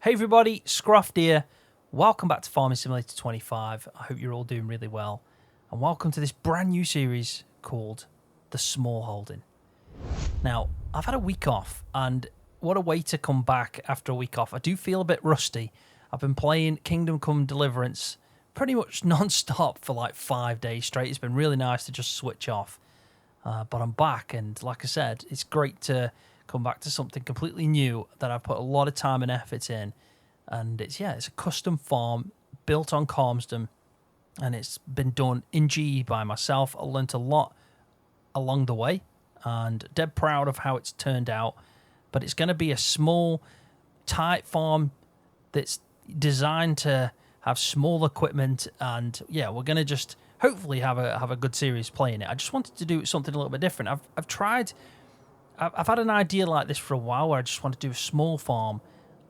Hey everybody, Scroft here. Welcome back to Farming Simulator 25. I hope you're all doing really well. And welcome to this brand new series called The Small Holding. Now, I've had a week off, and what a way to come back after a week off. I do feel a bit rusty. I've been playing Kingdom Come Deliverance pretty much non-stop for like 5 days straight. It's been really nice to just switch off. But I'm back, and like I said, it's great to come back to something completely new that I've put a lot of time and effort in. And it's a custom farm built on Calmsden, and it's been done in GE by myself. I learnt a lot along the way, and dead proud of how it's turned out. But it's going to be a small, tight farm that's designed to have small equipment, and we're going to just hopefully have a good series playing it. I just wanted to do something a little bit different. I've had an idea like this for a while, where I just want to do a small farm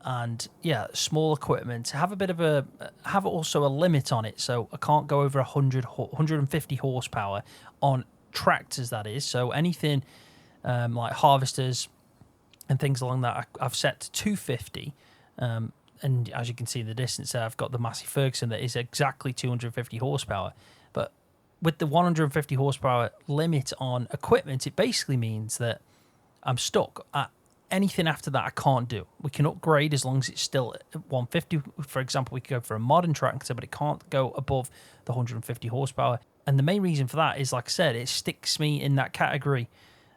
and small equipment, have also a limit on it, so I can't go over 150 horsepower on tractors, that is. So anything like harvesters and things along that, I've set to 250. And as you can see in the distance there, I've got the Massey Ferguson that is exactly 250 horsepower. But with the 150 horsepower limit on equipment, it basically means that I'm stuck. Anything after that I can't do. We can upgrade as long as it's still at 150. For example, we could go for a modern tractor, but it can't go above the 150 horsepower. And the main reason for that is, like I said, it sticks me in that category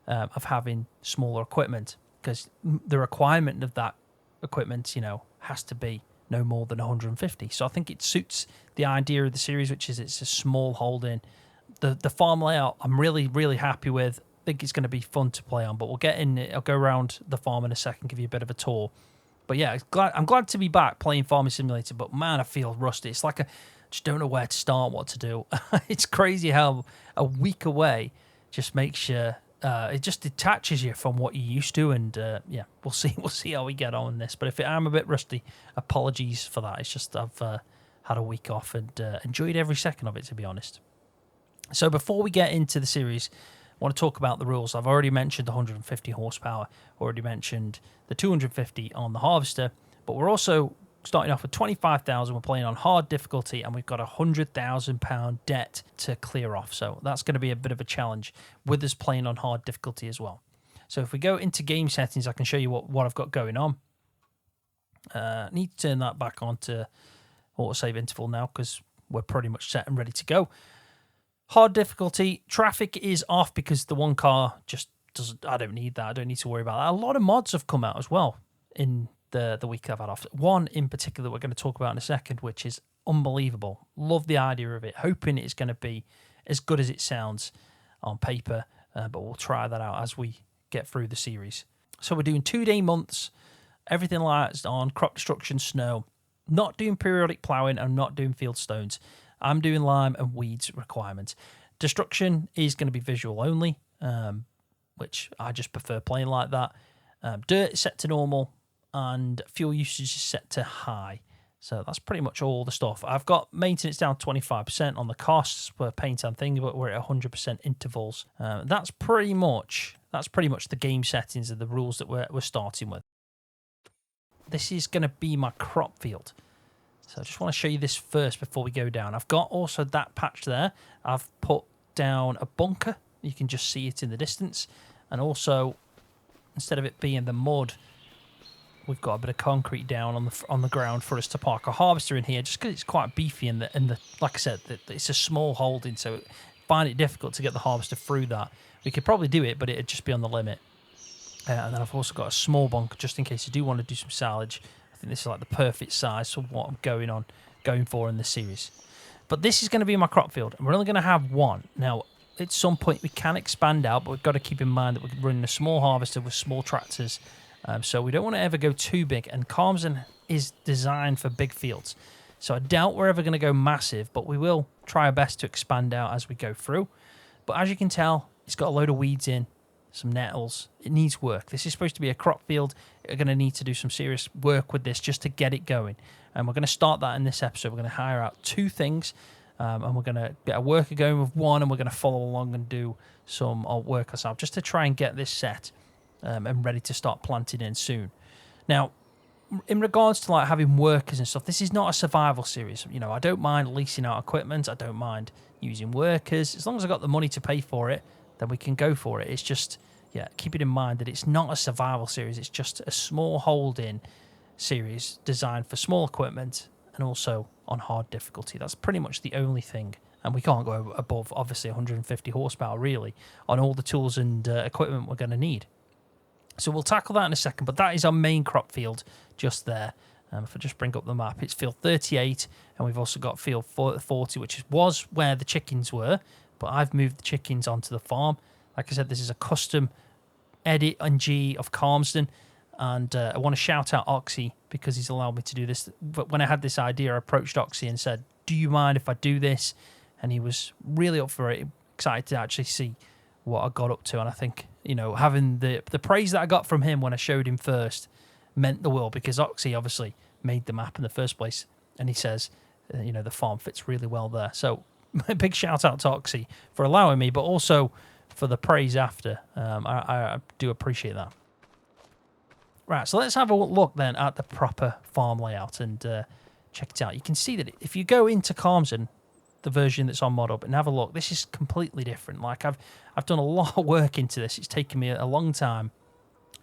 of having smaller equipment, because the requirement of that equipment, has to be no more than 150. So I think it suits the idea of the series, which is it's a small holding. The farm layout I'm really, really happy with. I think it's going to be fun to play on, but we'll get in it. I'll go around the farm in a second, give you a bit of a tour. But I'm glad to be back playing Farming Simulator, but man, I feel rusty. It's like I just don't know where to start, what to do. It's crazy how a week away just makes you, it just detaches you from what you're used to, and we'll see how we get on this. But if I'm a bit rusty, apologies for that. It's just I've had a week off and enjoyed every second of it, to be honest. So before we get into the series, I want to talk about the rules. I've already mentioned the 150 horsepower, already mentioned the 250 on the harvester, but we're also starting off with 25,000. We're playing on hard difficulty, and we've got a £100,000 debt to clear off. So that's going to be a bit of a challenge with us playing on hard difficulty as well. So if we go into game settings, I can show you what I've got going on. Need to turn that back on to autosave interval now, because we're pretty much set and ready to go. Hard difficulty, traffic is off because the one car just doesn't. I don't need that. I don't need to worry about that. A lot of mods have come out as well in the week I've had off. One in particular we're going to talk about in a second, which is unbelievable. Love the idea of it. Hoping it's going to be as good as it sounds on paper, but we'll try that out as we get through the series. So we're doing 2-day months, everything lights on, crop destruction, snow, not doing periodic ploughing, and not doing field stones. I'm doing lime and weeds requirements. Destruction is going to be visual only, which I just prefer playing like that. Dirt is set to normal, and fuel usage is set to high. So that's pretty much all the stuff. I've got maintenance down 25% on the costs per paint and thing, but we're at 100% intervals. That's pretty much the game settings of the rules that we're starting with. This is going to be my crop field. So I just want to show you this first before we go down. I've got also that patch there. I've put down a bunker. You can just see it in the distance. And also, instead of it being the mud, we've got a bit of concrete down on the ground for us to park a harvester in here, just because it's quite beefy, and the like I said, it's a small holding, so I find it difficult to get the harvester through that. We could probably do it, but it'd just be on the limit. And then I've also got a small bunker just in case I do want to do some silage. I think this is like the perfect size for what I'm going for in this series. But this is going to be my crop field, and we're only going to have one. Now, at some point we can expand out, but we've got to keep in mind that we're running a small harvester with small tractors, so we don't want to ever go too big. And Calmsden is designed for big fields, so I doubt we're ever going to go massive, but we will try our best to expand out as we go through. But as you can tell, it's got a load of weeds in, some nettles. It needs work. This is supposed to be a crop field. We're going to need to do some serious work with this just to get it going. And we're going to start that in this episode. We're going to hire out 2 things, and we're going to get a worker going with one, and we're going to follow along and do some work ourselves just to try and get this set and ready to start planting in soon. Now, in regards to like having workers and stuff, this is not a survival series. You know, I don't mind leasing out equipment. I don't mind using workers. As long as I got the money to pay for it, then we can go for it. It's just, yeah, keep it in mind that it's not a survival series. It's just a small holding series designed for small equipment and also on hard difficulty. That's pretty much the only thing. And we can't go above, obviously, 150 horsepower, really, on all the tools and equipment we're going to need. So we'll tackle that in a second, but that is our main crop field just there. If I just bring up the map, it's field 38, and we've also got field 40, which was where the chickens were, but I've moved the chickens onto the farm. Like I said, this is a custom edit and G of Calmsden, and I want to shout out Oxy because he's allowed me to do this. But when I had this idea, I approached Oxy and said, do you mind if I do this? And he was really up for it, excited to actually see what I got up to. And I think, you know, having the praise that I got from him when I showed him first meant the world, because Oxy obviously made the map in the first place. And he says, you know, the farm fits really well there. So a big shout out to Oxy for allowing me, but also for the praise after. I do appreciate that. Right, so let's have a look then at the proper farm layout and check it out. You can see that if you go into Calmsden, the version that's on ModUp, and have a look, this is completely different. Like I've done a lot of work into this. It's taken me a long time.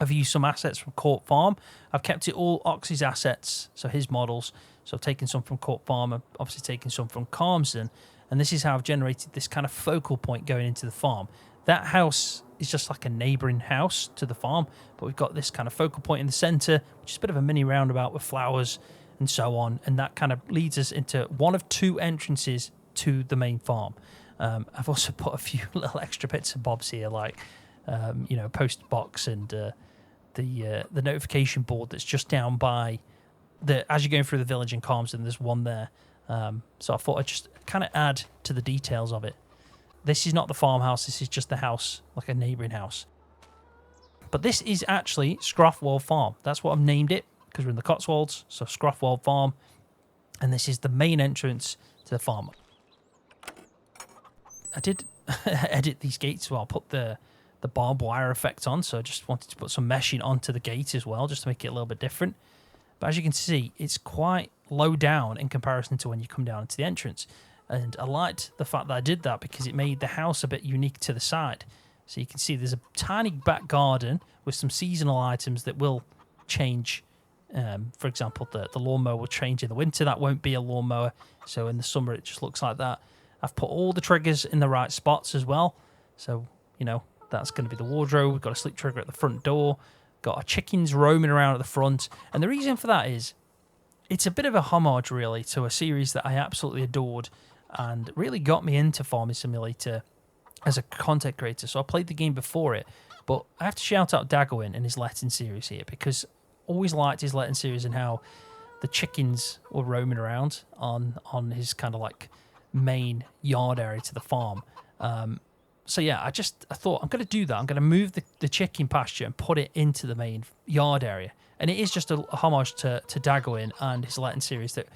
I've used some assets from Court Farm. I've kept it all Oxy's assets, so his models. So I've taken some from Court Farm, I've obviously taken some from Calmsden, and this is how I've generated this kind of focal point going into the farm. That house is just like a neighbouring house to the farm, but we've got this kind of focal point in the centre, which is a bit of a mini roundabout with flowers and so on, and that kind of leads us into one of two entrances to the main farm. I've also put a few little extra bits and bobs here, like you know, post box and the notification board that's just down by as you're going through the village in Calmsden. There's one there, so I thought I'd just kind of add to the details of it. This is not the farmhouse. This is just the house, like a neighbouring house. But this is actually Scroft Farm. That's what I've named it because we're in the Cotswolds. So Scroft Farm, and this is the main entrance to the farm. I did edit these gates, well, I'll put the barbed wire effect on, so I just wanted to put some meshing onto the gate as well, just to make it a little bit different. But as you can see, it's quite low down in comparison to when you come down into the entrance. And I liked the fact that I did that because it made the house a bit unique to the side. So you can see there's a tiny back garden with some seasonal items that will change. For example, the lawnmower will change in the winter. That won't be a lawnmower. So in the summer, it just looks like that. I've put all the triggers in the right spots as well. So, you know, that's going to be the wardrobe. We've got a sleep trigger at the front door. Got our chickens roaming around at the front. And the reason for that is it's a bit of a homage, really, to a series that I absolutely adored and really got me into Farming Simulator as a content creator. So I played the game before it. But I have to shout out Dagowin and his Letting series here, because I always liked his Letting series and how the chickens were roaming around on his kind of like main yard area to the farm. So yeah, I thought I'm going to do that. I'm going to move the chicken pasture and put it into the main yard area. And it is just a homage to Dagowin and his Letting series. That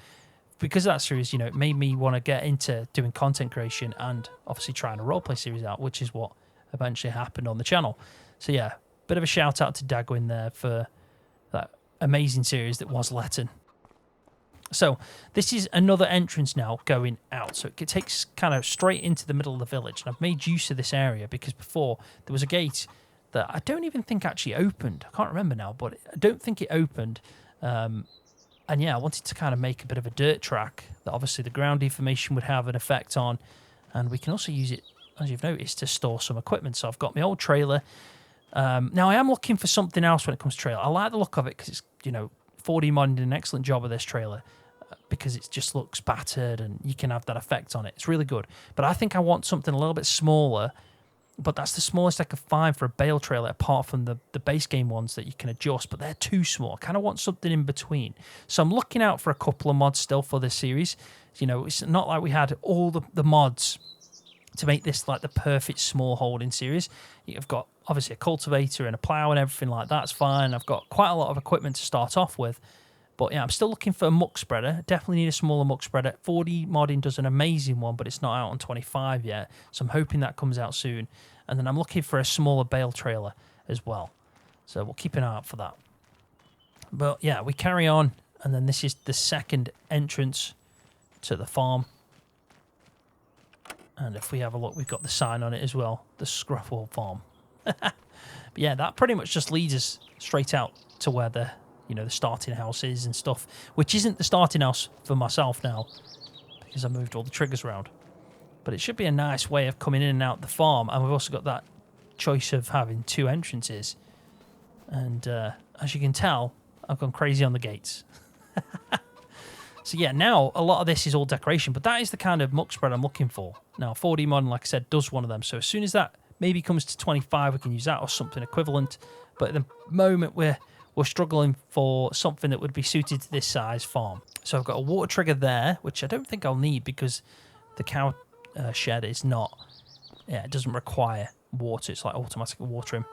because of that series, you know, it made me want to get into doing content creation and obviously trying a roleplay series out, which is what eventually happened on the channel. So yeah, bit of a shout out to Dagowin there for that amazing series that was Letting. So this is another entrance now going out. So it takes kind of straight into the middle of the village. And I've made use of this area because before there was a gate that I don't even think actually opened. I can't remember now, but I don't think it opened. And yeah, I wanted to kind of make a bit of a dirt track that obviously the ground deformation would have an effect on. And we can also use it, as you've noticed, to store some equipment. So I've got my old trailer. Now I am looking for something else when it comes to trailer. I like the look of it because it's, you know, 4D Mod did an excellent job of this trailer. Because it just looks battered and you can have that effect on it. It's really good. But I think I want something a little bit smaller, but that's the smallest I could find for a bale trailer apart from the base game ones that you can adjust, but they're too small. I kind of want something in between. So I'm looking out for a couple of mods still for this series. You know, it's not like we had all the mods to make this like the perfect small holding series. You've got obviously a cultivator and a plough and everything like that's fine. I've got quite a lot of equipment to start off with. But yeah, I'm still looking for a muck spreader. Definitely need a smaller muck spreader. 4D Modding does an amazing one, but it's not out on 25 yet. So I'm hoping that comes out soon. And then I'm looking for a smaller bale trailer as well. So we'll keep an eye out for that. But yeah, we carry on, and then this is the second entrance to the farm. And if we have a look, we've got the sign on it as well, the Scroft farm. But yeah, that pretty much just leads us straight out to where the the starting house is and stuff, which isn't the starting house for myself now because I moved all the triggers around. But it should be a nice way of coming in and out the farm, and we've also got that choice of having 2 entrances. And as you can tell, I've gone crazy on the gates. So yeah, now a lot of this is all decoration, but that is the kind of muck spread I'm looking for. Now 4D Modern, like I said, does one of them, so as soon as that maybe comes to 25, we can use that or something equivalent. But at the moment we're struggling for something that would be suited to this size farm. So I've got a water trigger there, which I don't think I'll need because the cow shed is not, it doesn't require water. It's like automatic watering.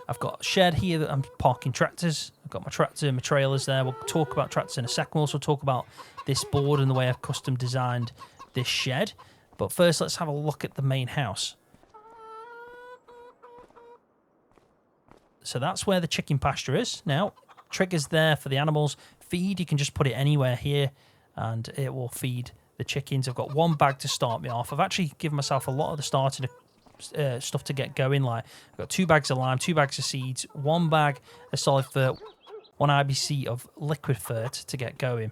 I've got a shed here that I'm parking tractors. I've got my tractor, my trailers there. We'll talk about tractors in a second. We'll also talk about this board and the way I've custom designed this shed. But first, let's have a look at the main house. So that's where the chicken pasture is. Now, triggers there for the animals. Feed, you can just put it anywhere here and it will feed the chickens. I've got 1 bag to start me off. I've actually given myself a lot of the starting stuff to get going. Like I've got 2 bags of lime, 2 bags of seeds, 1 bag of solid fert, 1 IBC of liquid fert to get going.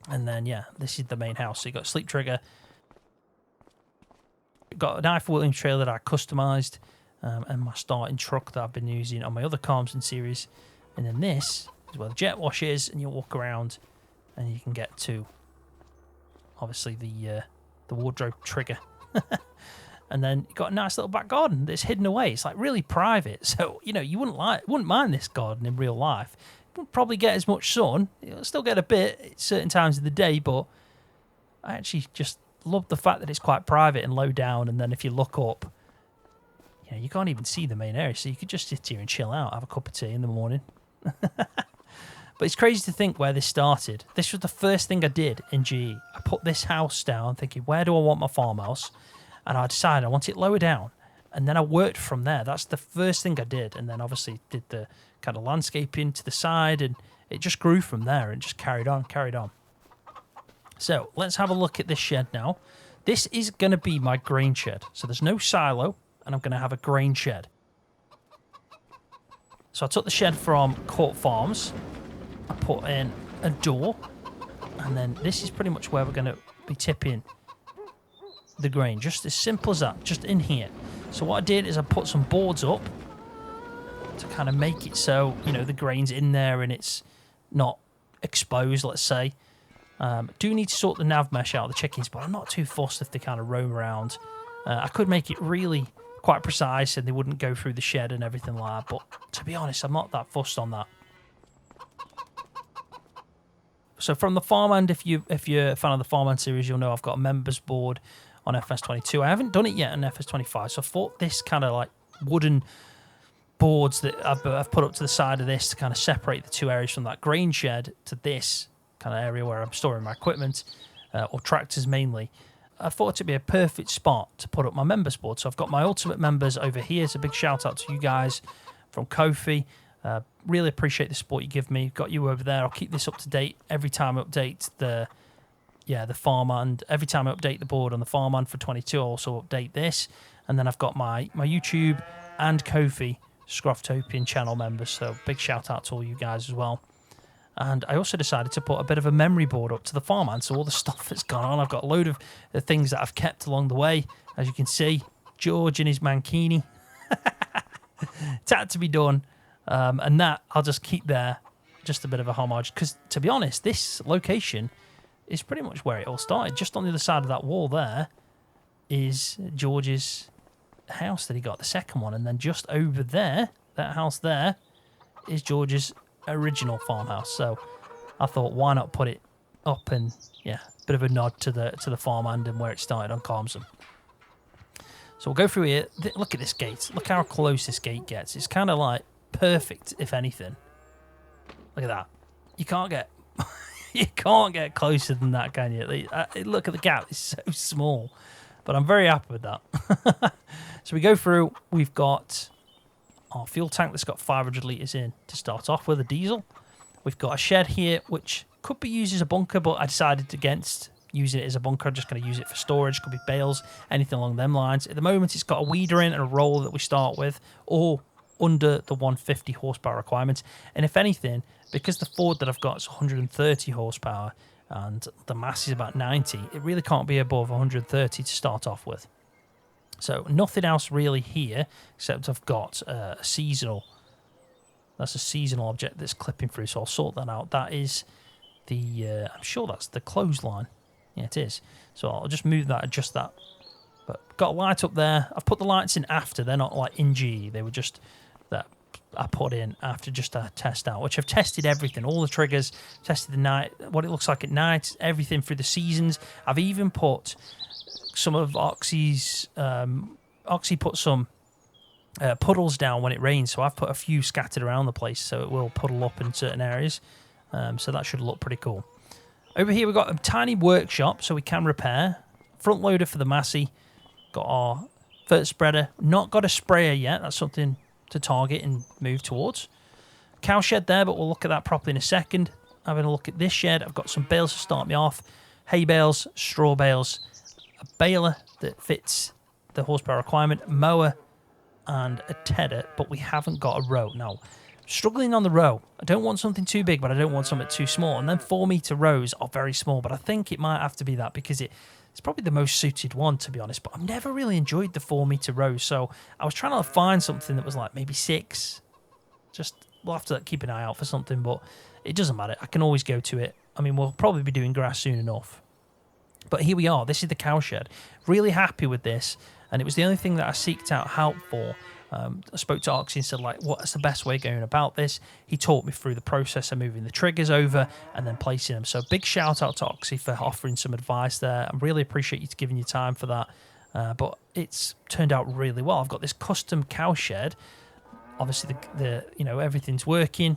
And then, yeah, this is the main house. So you've got a sleep trigger. Got a knife Williams trailer that I customised. And my starting truck that I've been using on my other Calmsden series. And then this is where the jet wash is, and you'll walk around and you can get to obviously the wardrobe trigger. And then you've got a nice little back garden that's hidden away. It's like really private. So, you wouldn't mind this garden in real life. You wouldn't probably get as much sun. You'll still get a bit at certain times of the day, but I actually just love the fact that it's quite private and low down, and then if you look up, you can't even see the main area, so you could just sit here and chill out, have a cup of tea in the morning. But it's crazy to think where this started. This was the first thing I did in GE. I put this house down thinking, where do I want my farmhouse? And I decided I want it lower down. And then I worked from there. That's the first thing I did. And then obviously did the kind of landscaping to the side, and it just grew from there and just carried on. So let's have a look at this shed now. This is going to be my grain shed. So there's no silo, and I'm going to have a grain shed. So I took the shed from Court Farms. I put in a door, and then this is pretty much where we're going to be tipping the grain. Just as simple as that, just in here. So what I did is I put some boards up to kind of make it so, the grain's in there and it's not exposed, let's say. Do need to sort the nav mesh out of the chickens, but I'm not too fussed if they kind of roam around. I could make it really quite precise and they wouldn't go through the shed and everything like that, but to be honest, I'm not that fussed on that. So from the farmhand, if you're a fan of the farmhand series, you'll know I've got a members board on FS22. I haven't done it yet on FS25, so I thought this kind of like wooden boards that I've put up to the side of this to kind of separate the 2 areas from that grain shed to this kind of area where I'm storing my equipment, or tractors mainly. I thought it'd be a perfect spot to put up my members board. So I've got my ultimate members over here. It's a big shout out to you guys from Kofi. Really appreciate the support you give me. Got you over there. I'll keep this up to date every time I update the farmhand. Every time I update the board on the farmhand for 22, I'll also update this. And then I've got my YouTube and Kofi Scroftopian channel members. So big shout out to all you guys as well. And I also decided to put a bit of a memory board up to the farmhand. So all the stuff that's gone on, I've got a load of the things that I've kept along the way. As you can see, George in his mankini. It's had to be done. And that I'll just keep there. Just a bit of a homage. Because to be honest, this location is pretty much where it all started. Just on the other side of that wall there is George's house that he got, the second one. And then just over there, that house there, is George's original farmhouse. So I thought, why not put it up, and yeah, bit of a nod to the farmhand and where it started on Calmsden. So we'll go through here. Look at this gate. Look how close this gate gets. It's kind of like perfect, if anything. Look at that. You can't get you can't get closer than that, can you? Look at the gap. It's so small. But I'm very happy with that. So we go through. We've got our fuel tank that's got 500 litres in to start off with, a diesel. We've got a shed here, which could be used as a bunker, but I decided against using it as a bunker. I'm just going to use it for storage. Could be bales, anything along them lines. At the moment, it's got a weeder in and a roller that we start with, or under the 150 horsepower requirements. And if anything, because the Ford that I've got is 130 horsepower and the mass is about 90, it really can't be above 130 to start off with. So nothing else really here, except I've got a seasonal. That's a seasonal object that's clipping through, so I'll sort that out. That is the, I'm sure that's the clothesline. Yeah, it is. So I'll just move that, adjust that. But got a light up there. I've put the lights in after. They're not like in G. They were just that I put in after just to test out, which I've tested everything. All the triggers, tested the night, what it looks like at night, everything through the seasons. I've even put some of Oxy's, Oxy put some puddles down when it rains. So I've put a few scattered around the place so it will puddle up in certain areas. So that should look pretty cool. Over here we've got a tiny workshop so we can repair. Front loader for the Massey. Got our vert spreader. Not got a sprayer yet. That's something to target and move towards. Cow shed there, but we'll look at that properly in a second. Having a look at this shed. I've got some bales to start me off. Hay bales, straw bales, a baler that fits the horsepower requirement, mower, and a tedder, but we haven't got a row. Now, struggling on the row. I don't want something too big, but I don't want something too small. And then 4-meter rows are very small, but I think it might have to be that because it's probably the most suited one, to be honest. But I've never really enjoyed the 4-meter rows, so I was trying to find something that was like maybe 6. We'll have to keep an eye out for something, but it doesn't matter. I can always go to it. I mean, we'll probably be doing grass soon enough. But here we are. This is the cow shed. Really happy with this, and it was the only thing that I seeked out help for. I spoke to Oxy and said, like, what's the best way going about this? He taught me through the process of moving the triggers over and then placing them. So big shout out to Oxy for offering some advice there. I really appreciate you giving your time for that. But it's turned out really well. I've got this custom cow shed. Obviously, everything's working.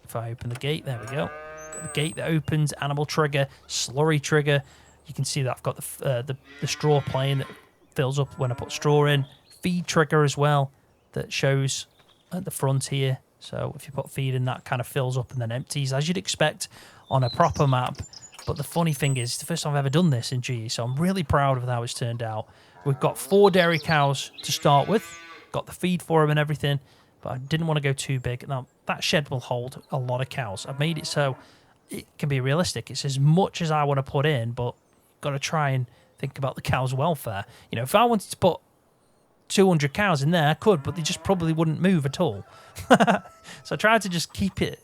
If I open the gate, there we go. Got the gate that opens, animal trigger, slurry trigger. You can see that I've got the straw plane that fills up when I put straw in. Feed trigger as well that shows at the front here. So if you put feed in, that kind of fills up and then empties, as you'd expect on a proper map. But the funny thing is, it's the first time I've ever done this in GE, so I'm really proud of how it's turned out. We've got 4 dairy cows to start with. Got the feed for them and everything, but I didn't want to go too big. Now, that shed will hold a lot of cows. I've made it so it can be realistic. It's as much as I want to put in, but got to try and think about the cows' welfare. You know, if I wanted to put 200 cows in there, I could, but they just probably wouldn't move at all. So I tried to just keep it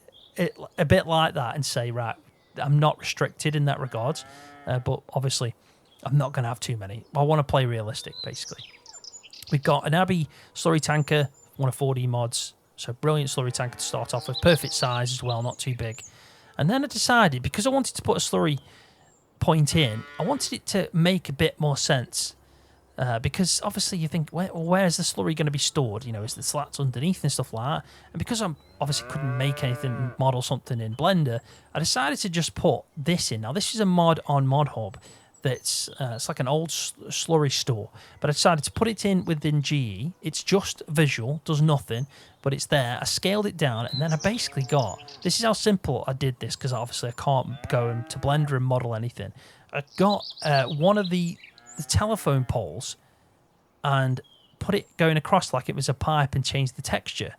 a bit like that and say, right, I'm not restricted in that regard, but obviously I'm not going to have too many. I want to play realistic, basically. We've got an Abbey slurry tanker, one of 4D mods, so brilliant slurry tanker to start off with, perfect size as well, not too big. And then I decided, because I wanted to put a slurry point in, I wanted it to make a bit more sense. Because obviously you think, where's the slurry going to be stored? You know, is the slats underneath and stuff like that? And because I obviously couldn't make anything, model something in Blender, I decided to just put this in. Now, this is a mod on ModHub that's it's like an old slurry store, but I decided to put it in within GE. It's just visual, does nothing, but it's there. I scaled it down, and then I basically got, this is how simple I did this, because obviously I can't go into Blender and model anything. I got one of the telephone poles and put it going across like it was a pipe and changed the texture,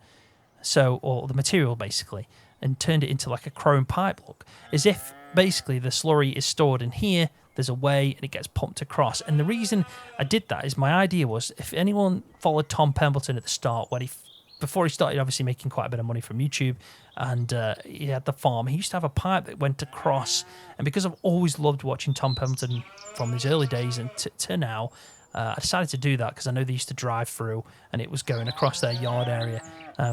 or the material basically, and turned it into like a chrome pipe look, as if basically the slurry is stored in here, there's a way, and it gets pumped across. And the reason I did that is my idea was, if anyone followed Tom Pembleton at the start, before he started obviously making quite a bit of money from YouTube, and he had the farm, he used to have a pipe that went across. And because I've always loved watching Tom Pembleton from his early days and to now, I decided to do that because I know they used to drive through and it was going across their yard area.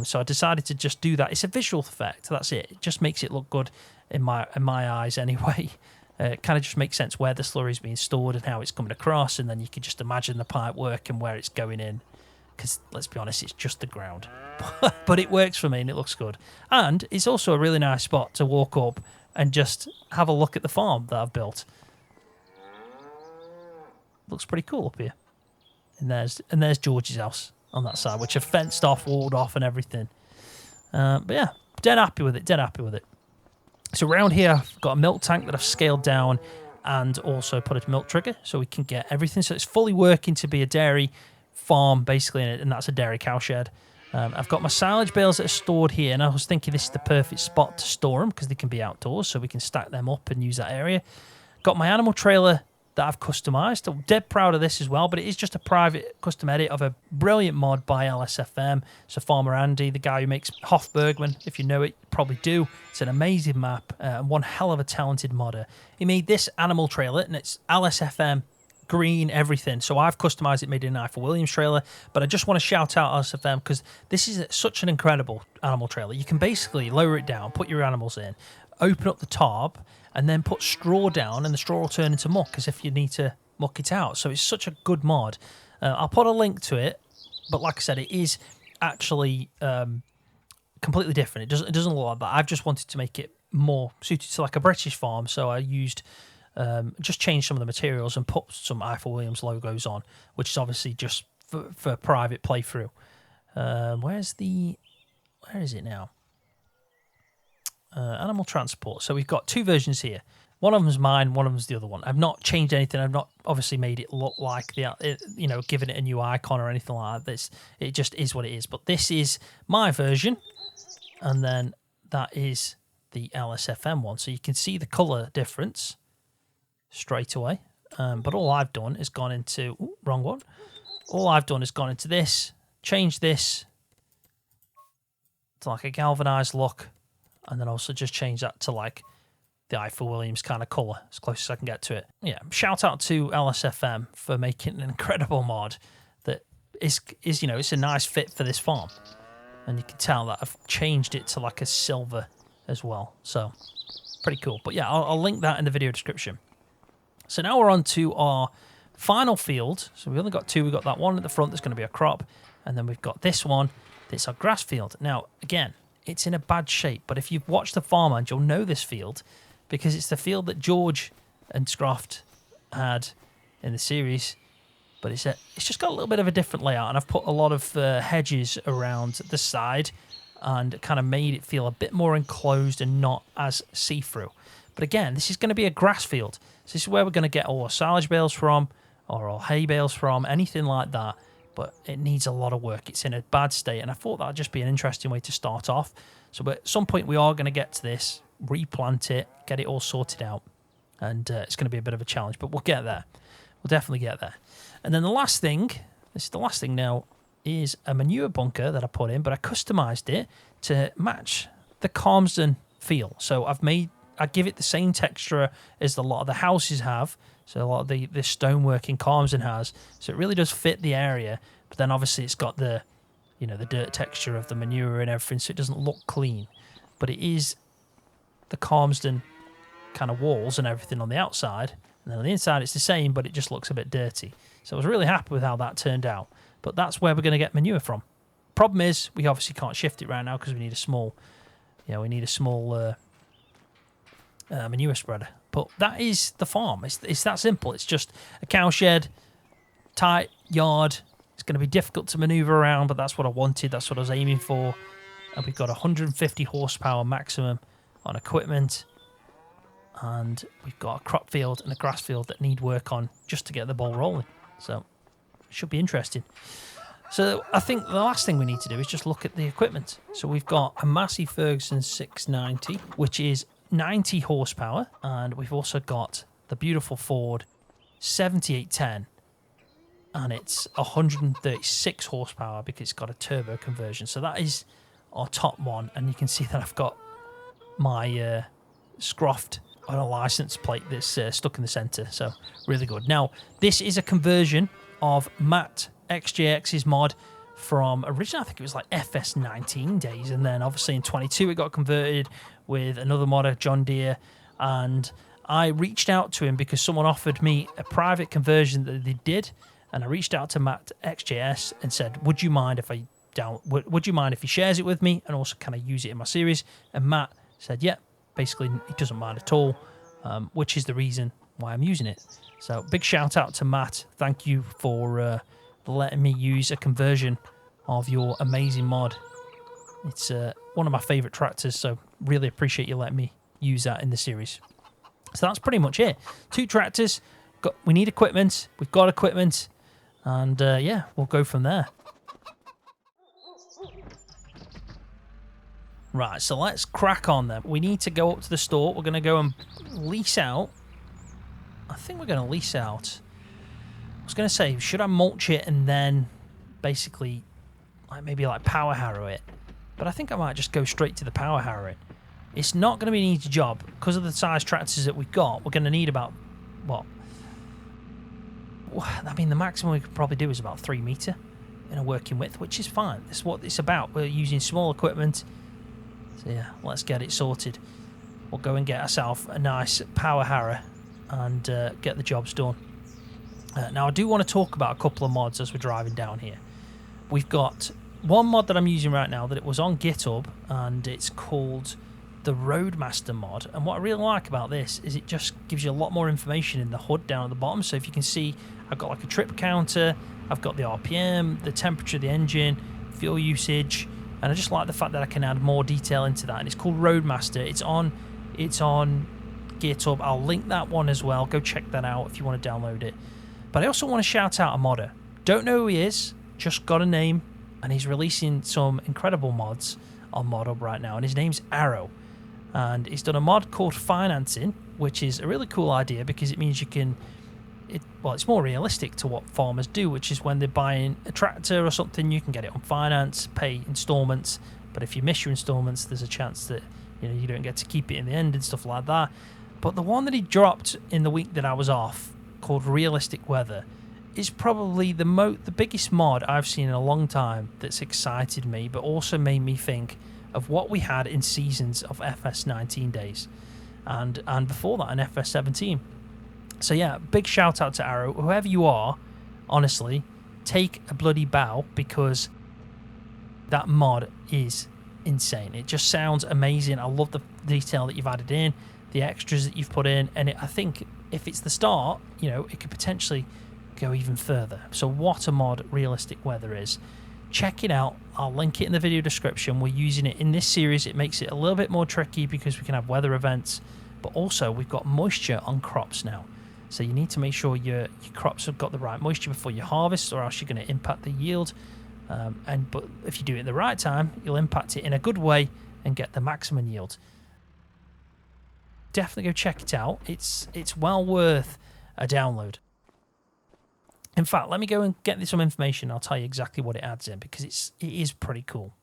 So I decided to just do that. It's a visual effect, that's it. It just makes it look good in my eyes anyway. It kind of just makes sense where the slurry is being stored and how it's coming across, and then you can just imagine the pipe work and where it's going in. Because, let's be honest, it's just the ground. But it works for me and it looks good. And it's also a really nice spot to walk up and just have a look at the farm that I've built. Looks pretty cool up here. And there's George's house on that side, which I've fenced off, walled off and everything. But yeah, dead happy with it, dead happy with it. So around here, I've got a milk tank that I've scaled down and also put a milk trigger so we can get everything. So it's fully working to be a dairy farm, basically, and that's a dairy cow shed. I've got my silage bales that are stored here, and I was thinking this is the perfect spot to store them because they can be outdoors, so we can stack them up and use that area. Got my animal trailer that I've customised. I'm dead proud of this as well, but it is just a private custom edit of a brilliant mod by LSFM. So Farmer Andy, the guy who makes Hofbergman, if you know it, you probably do. It's an amazing map and one hell of a talented modder. He made this animal trailer, and it's LSFM, green, everything. So I've customised it, made it an Eiffel Williams trailer, but I just want to shout out LSFM because this is such an incredible animal trailer. You can basically lower it down, put your animals in, open up the tarp, and then put straw down, and the straw will turn into muck as if you need to muck it out. So it's such a good mod. I'll put a link to it, but like I said, it is actually completely different. It doesn't look like that. I've just wanted to make it more suited to like a British farm, so I used just changed some of the materials and put some Eiffel Williams logos on, which is obviously just for private playthrough. Where is it now? Animal transport. So we've got two versions here. One of them's mine, one of them's the other one. I've not changed anything. I've not obviously made it look like given it a new icon or anything like this. It just is what it is. But this is my version, and then that is the LSFM one. So you can see the color difference straight away. But all I've done is gone into wrong one. All I've done is gone into this, changed this to like a galvanized look. And then also just change that to like the Eiffel Williams kind of colour, as close as I can get to it. Yeah, shout out to LSFM for making an incredible mod that is it's a nice fit for this farm. And you can tell that I've changed it to like a silver as well. So, pretty cool. But yeah, I'll link that in the video description. So now we're on to our final field. So we only got two. We've got that one at the front that's going to be a crop. And then we've got this one that's our grass field. Now, again, it's in a bad shape, but if you've watched the Farmland, you'll know this field because it's the field that George and Scroft had in the series, but it's just got a little bit of a different layout, and I've put a lot of hedges around the side and kind of made it feel a bit more enclosed and not as see-through. But again, this is going to be a grass field, so this is where we're going to get all our silage bales from, or our hay bales from, anything like that. But it needs a lot of work. It's in a bad state, and I thought that would just be an interesting way to start off. So at some point we are going to get to this, replant it, get it all sorted out, and it's going to be a bit of a challenge, but we'll get there. We'll definitely get there. And then the last thing, this is the last thing now, is a manure bunker that I put in, but I customised it to match the Calmsden feel. So I give it the same texture as a lot of the houses have. So a lot of the stonework in Calmsden has. So it really does fit the area. But then obviously it's got the dirt texture of the manure and everything, so it doesn't look clean. But it is the Calmsden kind of walls and everything on the outside. And then on the inside it's the same, but it just looks a bit dirty. So I was really happy with how that turned out. But that's where we're going to get manure from. Problem is, we obviously can't shift it right now because we need a small manure spreader. But that is the farm. It's that simple. It's just a cow shed, tight yard. It's going to be difficult to maneuver around, but that's what I wanted. That's what I was aiming for. And we've got 150 horsepower maximum on equipment. And we've got a crop field and a grass field that need work on just to get the ball rolling. So it should be interesting. So I think the last thing we need to do is just look at the equipment. So we've got a Massey Ferguson 690, which is 90 horsepower, and we've also got the beautiful Ford 7810, and it's 136 horsepower because it's got a turbo conversion. So that is our top one, and you can see that I've got my Scroft on a license plate that's stuck in the center, so really good. Now this is a conversion of Mattxjs mod from originally, I think it was like FS19 days, and then obviously in 22 it got converted with another modder, John Deere, and I reached out to him because someone offered me a private conversion that they did, and I reached out to Mattxjs and said, would you mind if he shares it with me and also can I use it in my series? And Matt said, yeah, basically he doesn't mind at all, which is the reason why I'm using it. So big shout out to Matt. Thank you for letting me use a conversion of your amazing mod. It's one of my favourite tractors, so really appreciate you letting me use that in the series. So that's pretty much it. 2 tractors. We need equipment. We've got equipment. And yeah, we'll go from there. Right, so let's crack on then. We need to go up to the store. We're going to go and lease out. I think we're going to lease out. I was going to say, should I mulch it and then basically maybe power harrow it? But I think I might just go straight to the power harrowing. It's not going to be an easy job. Because of the size tractors that we've got, we're going to need about, what? I mean, the maximum we could probably do is about 3 metre in a working width, which is fine. That's what it's about. We're using small equipment. So yeah, let's get it sorted. We'll go and get ourselves a nice power harrow and get the jobs done. Now, I do want to talk about a couple of mods as we're driving down here. We've got one mod that I'm using right now that it was on GitHub, and it's called the Roadmaster mod. And what I really like about this is it just gives you a lot more information in the HUD down at the bottom. So if you can see, I've got like a trip counter, I've got the RPM, the temperature of the engine, fuel usage, and I just like the fact that I can add more detail into that. And it's called Roadmaster. It's on GitHub. I'll link that one as well. Go check that out if you want to download it. But I also want to shout out a modder. Don't know who he is, just got a name, and he's releasing some incredible mods on ModHub right now, and his name's Arrow. And he's done a mod called Financing, which is a really cool idea because it means you can... it's more realistic to what farmers do, which is when they're buying a tractor or something, you can get it on finance, pay installments, but if you miss your installments, there's a chance that you don't get to keep it in the end and stuff like that. But the one that he dropped in the week that I was off, called Realistic Weather, is probably the biggest mod I've seen in a long time that's excited me, but also made me think of what we had in seasons of FS19 days, and before that in FS17. So yeah, big shout out to Arrow. Whoever you are, honestly, take a bloody bow, because that mod is insane. It just sounds amazing. I love the detail that you've added in, the extras that you've put in, and I think if it's the start, it could potentially go even further. So what a mod Realistic Weather is. Check it out. I'll link it in the video description. We're using it in this series. It makes it a little bit more tricky because we can have weather events, but also we've got moisture on crops now. So you need to make sure your crops have got the right moisture before you harvest, or else you're going to impact the yield. But if you do it at the right time, you'll impact it in a good way and get the maximum yield. Definitely go check it out. It's well worth a download. In fact, let me go and get some information. I'll tell you exactly what it adds in, because it is pretty cool.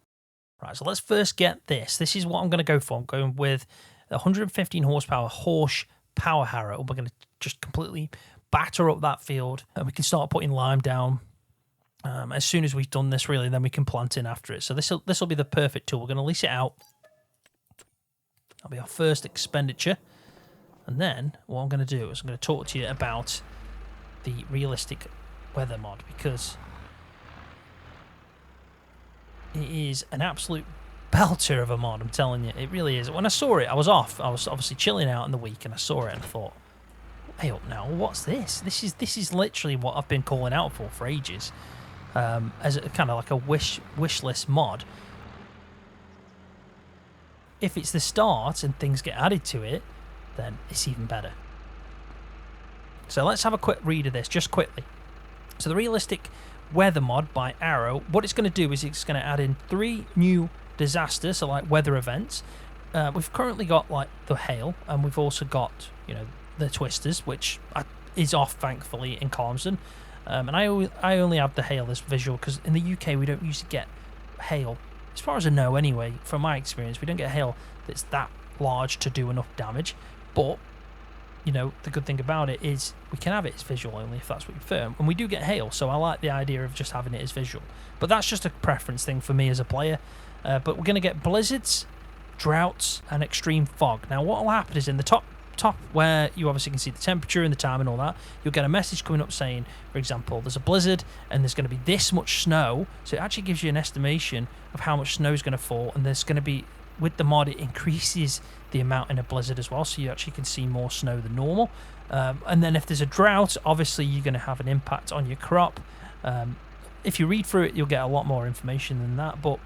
Right, so let's first get this. This is what I'm going to go for. I'm going with 115 horsepower Horsch power harrow. We're going to just completely batter up that field, and we can start putting lime down. As soon as we've done this, really, then we can plant in after it. So this will be the perfect tool. We're going to lease it out. That'll be our first expenditure. And then what I'm going to do is I'm going to talk to you about the Realistic Weather mod, because it is an absolute belter of a mod, I'm telling you. It really is. When I saw it, I was off. I was obviously chilling out in the week, and I saw it and I thought, hey up now, what's this? This is literally what I've been calling out for ages. As a kind of like a wish list mod. If it's the start and things get added to it, then it's even better. So let's have a quick read of this, just quickly. So the Realistic Weather mod by Arrow, what it's going to do is it's going to add in 3 new disasters, so like weather events. We've currently got like the hail, and we've also got the twisters, which is off thankfully in Calmsden. And I only have the hail as visual, because in the UK we don't usually get hail, as far as I know anyway, from my experience. We don't get hail that's that large to do enough damage. But the good thing about it is we can have it as visual only if that's what you prefer. And we do get hail, so I like the idea of just having it as visual. But that's just a preference thing for me as a player. But we're going to get blizzards, droughts, and extreme fog. Now what will happen is in the top where you obviously can see the temperature and the time and all that, you'll get a message coming up saying, for example, there's a blizzard and there's going to be this much snow. So it actually gives you an estimation of how much snow is going to fall, and there's going to be, with the mod, it increases the amount in a blizzard as well, so you actually can see more snow than normal. And then if there's a drought, obviously you're going to have an impact on your crop. If you read through it, you'll get a lot more information than that, but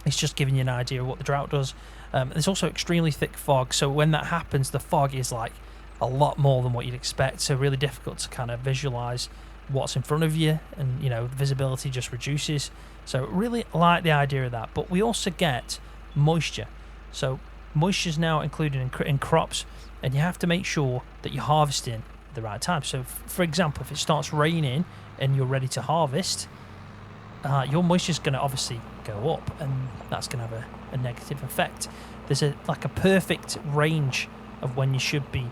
It's just giving you an idea of what the drought does. There's also extremely thick fog, so when that happens, the fog is like a lot more than what you'd expect, so really difficult to kind of visualize what's in front of you, and visibility just reduces. So really like the idea of that. But we also get moisture. So moisture is now included in crops, and you have to make sure that you're harvesting at the right time. So for example, if it starts raining and you're ready to harvest, your moisture is going to obviously go up, and that's going to have a negative effect. There's a perfect range of when you should be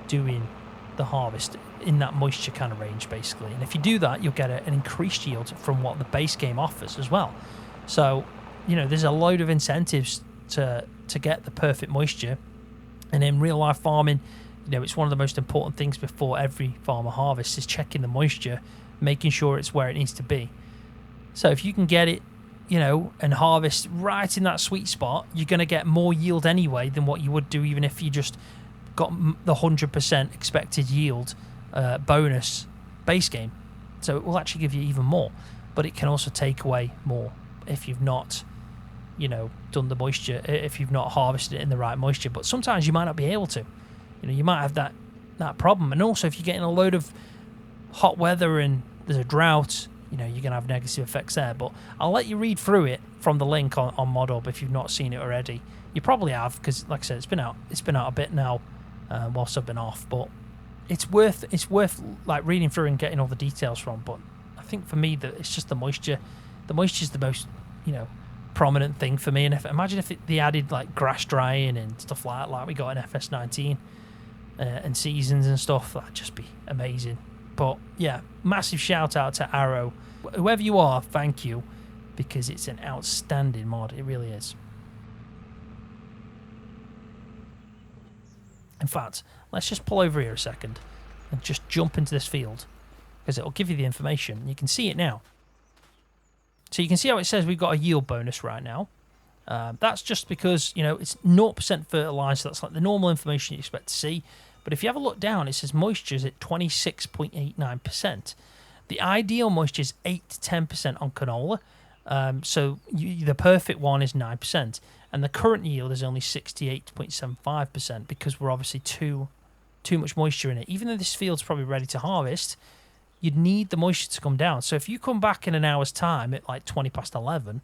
doing the harvest in that moisture kind of range, basically. And if you do that, you'll get an increased yield from what the base game offers as well. So there's a load of incentives to get the perfect moisture. And in real life farming, it's one of the most important things before every farmer harvests is checking the moisture, making sure it's where it needs to be. So if you can get it, and harvest right in that sweet spot, you're going to get more yield anyway than what you would do even if you just got the 100% expected yield bonus base game. So it will actually give you even more, but it can also take away more if you've not done the moisture, if you've not harvested it in the right moisture. But sometimes you might not be able to. You might have that problem. And also if you're getting a load of hot weather and there's a drought, you're going to have negative effects there. But I'll let you read through it from the link on ModHub if you've not seen it already. You probably have, because like I said, it's been out a bit now whilst I've been off. But it's worth like reading through and getting all the details from. But I think for me that it's just the moisture. The moisture is the most prominent thing for me. And imagine if they added like grass drying and stuff like we got in FS19 and seasons and stuff. That'd just be amazing. But yeah, massive shout out to Arrow. Whoever you are, thank you, because it's an outstanding mod. It really is. In fact, let's just pull over here a second and just jump into this field, because it'll give you the information. You can see it now. So you can see how it says we've got a yield bonus right now. That's just because, it's 0% fertilizer. That's like the normal information you expect to see. But if you have a look down, it says moisture is at 26.89%. The ideal moisture is 8 to 10% on canola. So the perfect one is 9%. And the current yield is only 68.75% because we're obviously too much moisture in it. Even though this field's probably ready to harvest, you'd need the moisture to come down. So if you come back in an hour's time at like 20 past 11,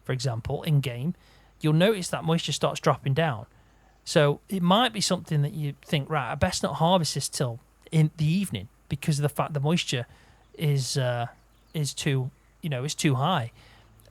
for example, in game, you'll notice that moisture starts dropping down. So it might be something that you think, right, I best not harvest this till in the evening because of the fact the moisture is too high.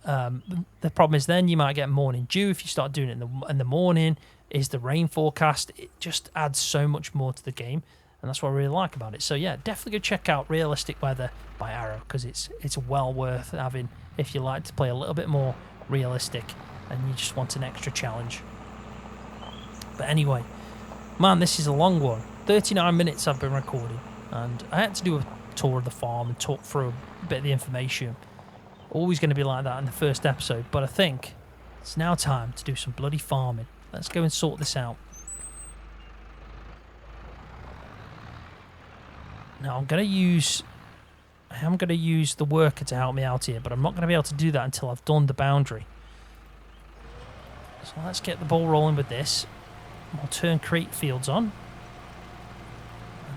The problem is then you might get morning dew if you start doing it in the morning. Is the rain forecast? It just adds so much more to the game, and that's what I really like about it. So yeah, definitely go check out Realistic Weather by Arrow, because it's well worth having if you like to play a little bit more realistic and you just want an extra challenge. But anyway, man, this is a long one. 39 minutes I've been recording, and I had to do a tour of the farm and talk through a bit of the information. Always going to be like that in the first episode, but I think it's now time to do some bloody farming. Let's go and sort this out. Now I'm going to use the worker to help me out here, but I'm not going to be able to do that until I've done the boundary. So let's get the ball rolling with this. We'll turn create fields on, and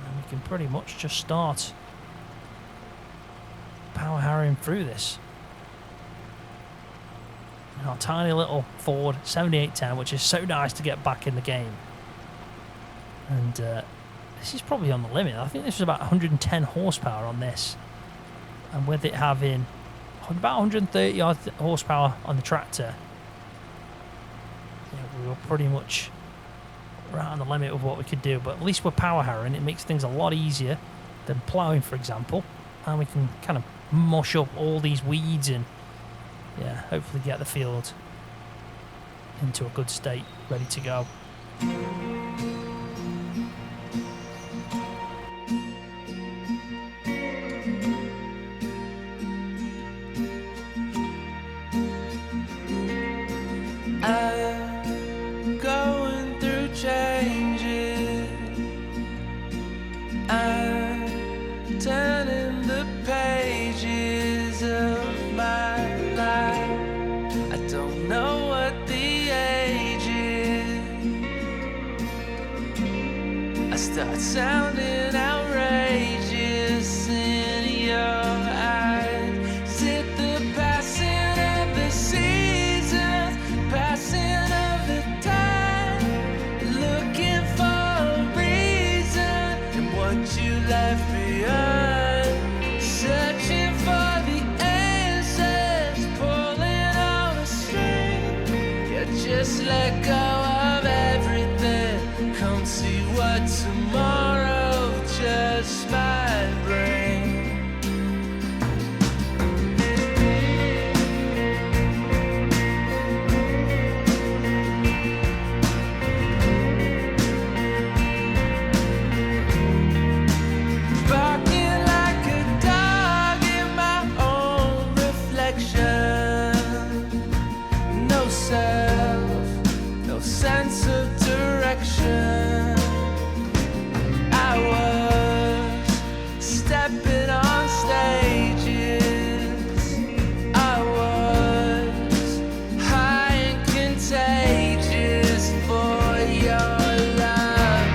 then we can pretty much just start power harrowing through this. Our tiny little Ford 7810, which is so nice to get back in the game. And this is probably on the limit. I think this was about 110 horsepower on this, and with it having about 130 odd horsepower on the tractor, we were pretty much right on the limit of what we could do. But at least we're power harrowing. It makes things a lot easier than ploughing, for example, and we can kind of mush up all these weeds and hopefully get the field into a good state, ready to go. I'm going through changes. I'm turning the pages of my life. I don't don't know what the age is. I start sounding outrageous in your eyes. Is it the passing of the seasons, passing of the time? Looking for a reason and what you left behind. Searching for the answers, pulling on a string. You just let go of everything. Come see what tomorrow just might bring. Barking like a dog in my own reflection. No self, no sense of direction. I was stepping on stages. I was high and contagious for your love.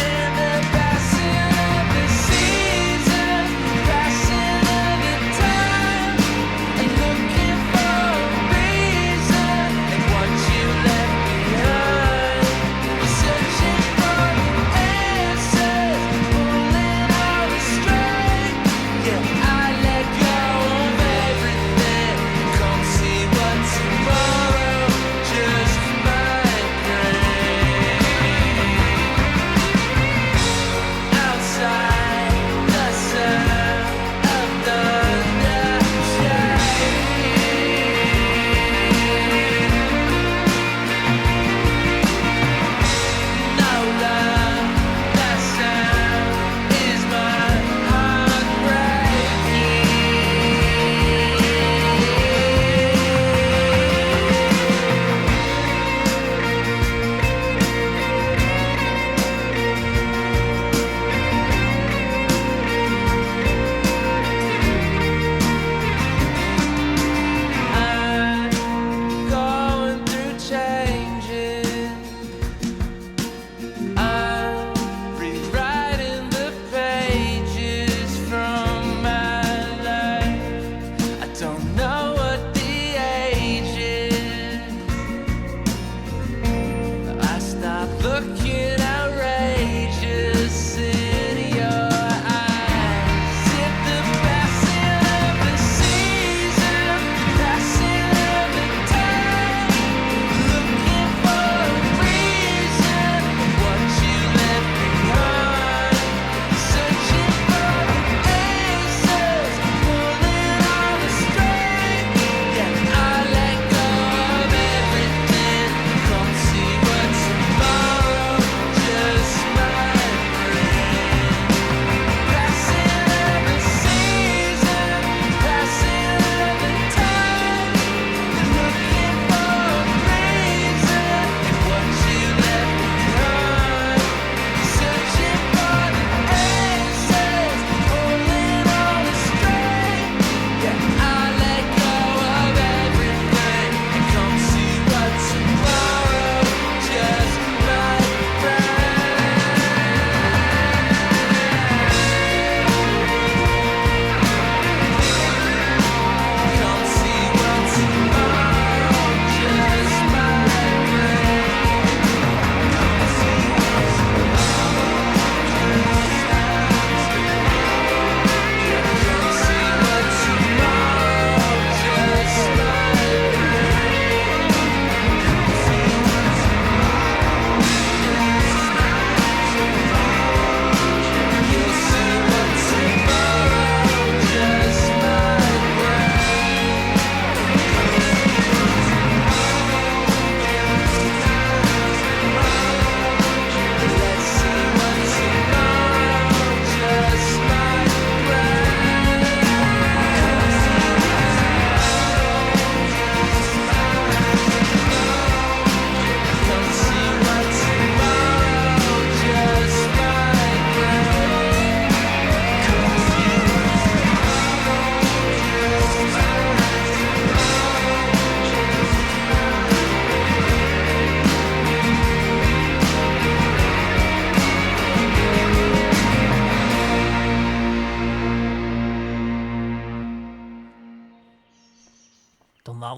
And the passing of the season, passing of the time, and looking for a reason and what you left behind.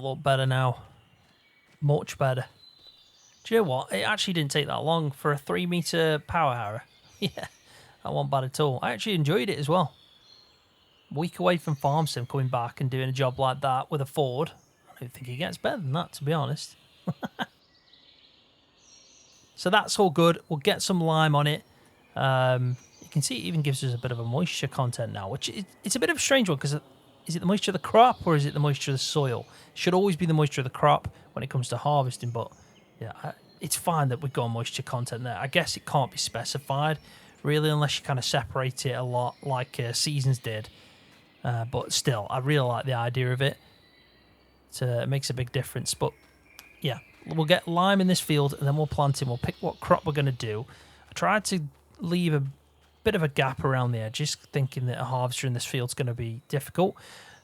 look better now. Much better. Do you know what? It actually didn't take that long for a 3-meter power harrow. Yeah, that wasn't bad at all. I actually enjoyed it as well. A week away from farm sim, coming back and doing a job like that with a Ford. I don't think it gets better than that, to be honest. So that's all good. We'll get some lime on it. You can see it even gives us a bit of a moisture content now, which it's a bit of a strange one because is it the moisture of the crop or is it the moisture of the soil? It should always be the moisture of the crop when it comes to harvesting, but yeah, it's fine that we've got moisture content there. I guess it can't be specified really unless you kind of separate it a lot like Seasons did. But still, I really like the idea of it. It makes a big difference. But yeah, we'll get lime in this field and then we'll plant it. We'll pick what crop we're going to do. I tried to leave a bit of a gap around the edges, thinking that a harvester in this field is going to be difficult.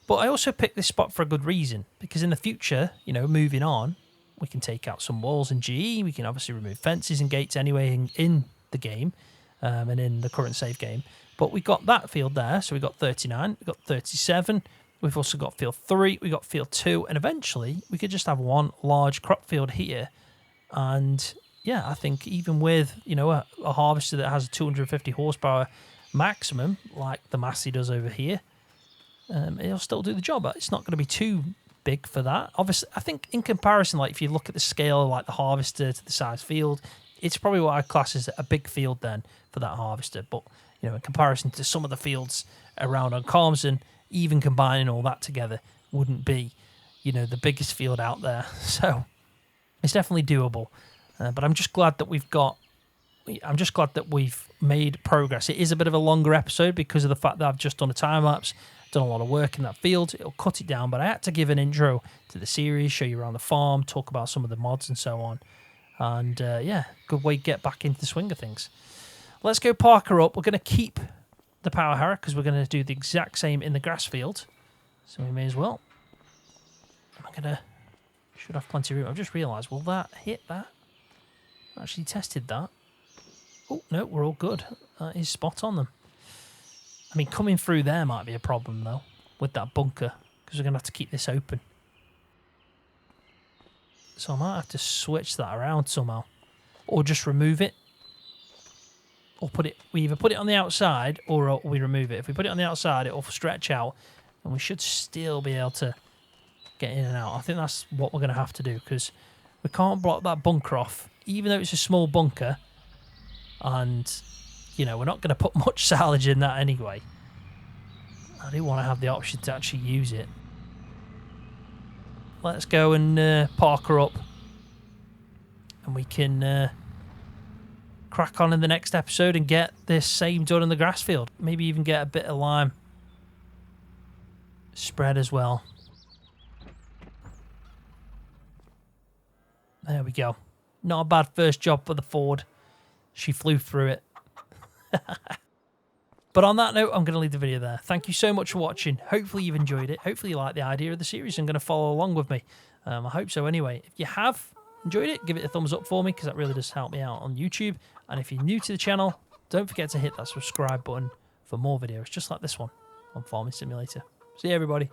But I also picked this spot for a good reason, because in the future, you know, moving on, we can take out some walls in GE. We can obviously remove fences and gates anyway in the game and in the current save game. But we got that field there, so we got 39, we got 37. We've also got field 3, we got field 2, and eventually we could just have one large crop field here. And yeah, I think even with, you know, a harvester that has a 250 horsepower maximum, like the Mattxjs does over here, it'll still do the job. It's not going to be too big for that. Obviously, I think in comparison, like if you look at the scale of like the harvester to the size field, it's probably what I class as a big field then for that harvester. But, you know, in comparison to some of the fields around on Calmsden, even combining all that together wouldn't be, you know, the biggest field out there. So it's definitely doable. But I'm just glad that we've made progress. It is a bit of a longer episode because of the fact that I've just done a time lapse, done a lot of work in that field. It'll cut it down, but I had to give an intro to the series, show you around the farm, talk about some of the mods and so on. And yeah, good way to get back into the swing of things. Let's go park her up. We're going to keep the power harrow because we're going to do the exact same in the grass field. So we may as well. Should have plenty of room. I've just realised, will that hit that? Actually tested that. Oh, no, we're all good. That is spot on them. I mean, coming through there might be a problem, though, with that bunker, because we're going to have to keep this open. So I might have to switch that around somehow. Or just remove it. Or we either put it on the outside, or we remove it. If we put it on the outside, it will stretch out, and we should still be able to get in and out. I think that's what we're going to have to do, because we can't block that bunker off, even though it's a small bunker, and, you know, we're not going to put much silage in that anyway. I do want to have the option to actually use it. Let's go and park her up, and we can crack on in the next episode and get this same done in the grass field. Maybe even get a bit of lime spread as well. There we go. Not a bad first job for the Ford. She flew through it. But on that note, I'm going to leave the video there. Thank you so much for watching. Hopefully you've enjoyed it. Hopefully you like the idea of the series and going to follow along with me. I hope so anyway. If you have enjoyed it, give it a thumbs up for me, because that really does help me out on YouTube. And if you're new to the channel, don't forget to hit that subscribe button for more videos just like this one on Farming Simulator. See you, everybody.